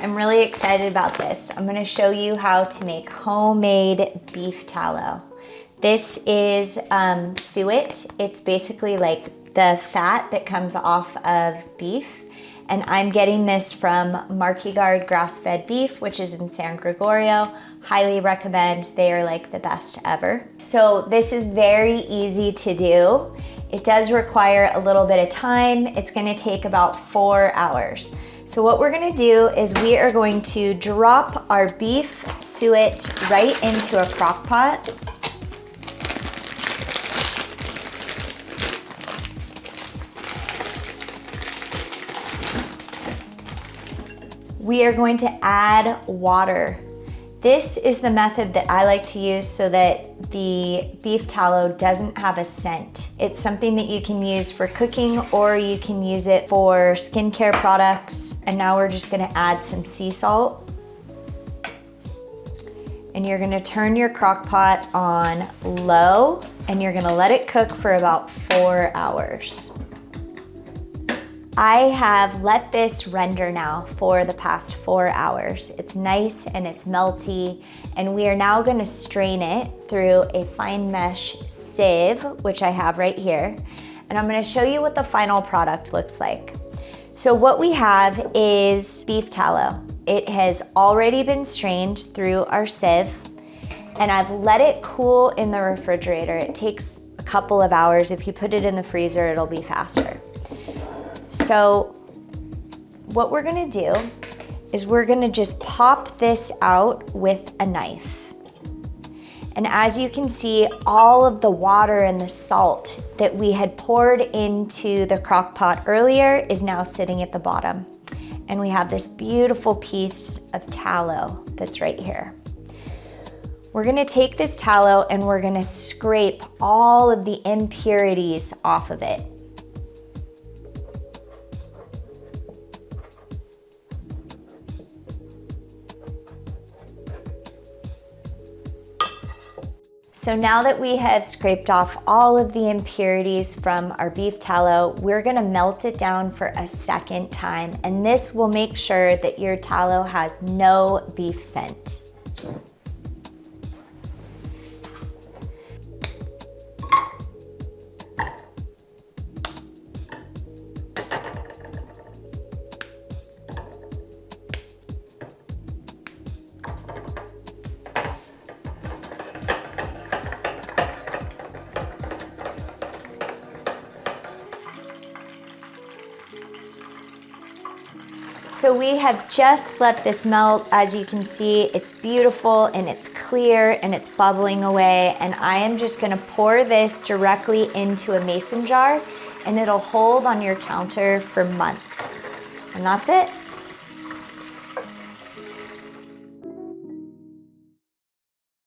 I'm really excited about this. I'm gonna show you how to make homemade beef tallow. This is suet. It's basically like the fat that comes off of beef. And I'm getting this from Marquigard grass-fed beef, which is in San Gregorio. Highly recommend. They are like the best ever. So this is very easy to do. It does require a little bit of time. It's gonna take about 4 hours. So what we're gonna do is we are going to drop our beef suet right into a crock pot. We are going to add water. This is the method that I like to use so that the beef tallow doesn't have a scent. It's something that you can use for cooking or you can use it for skincare products. And now we're just gonna add some sea salt. And you're gonna turn your crock pot on low and you're gonna let it cook for about 4 hours. I have let this render now for the past 4 hours. It's nice and it's melty, and we are now gonna strain it through a fine mesh sieve, which I have right here, and I'm gonna show you what the final product looks like. So what we have is beef tallow. It has already been strained through our sieve, and I've let it cool in the refrigerator. It takes a couple of hours. If you put it in the freezer, it'll be faster. So what we're gonna do is we're gonna just pop this out with a knife. And as you can see, all of the water and the salt that we had poured into the crock pot earlier is now sitting at the bottom. And we have this beautiful piece of tallow that's right here. We're gonna take this tallow and we're gonna scrape all of the impurities off of it. So now that we have scraped off all of the impurities from our beef tallow, we're gonna melt it down for a second time, and this will make sure that your tallow has no beef scent. So we have just let this melt. As you can see, it's beautiful and it's clear and it's bubbling away. And I am just gonna pour this directly into a mason jar and it'll hold on your counter for months. And that's it.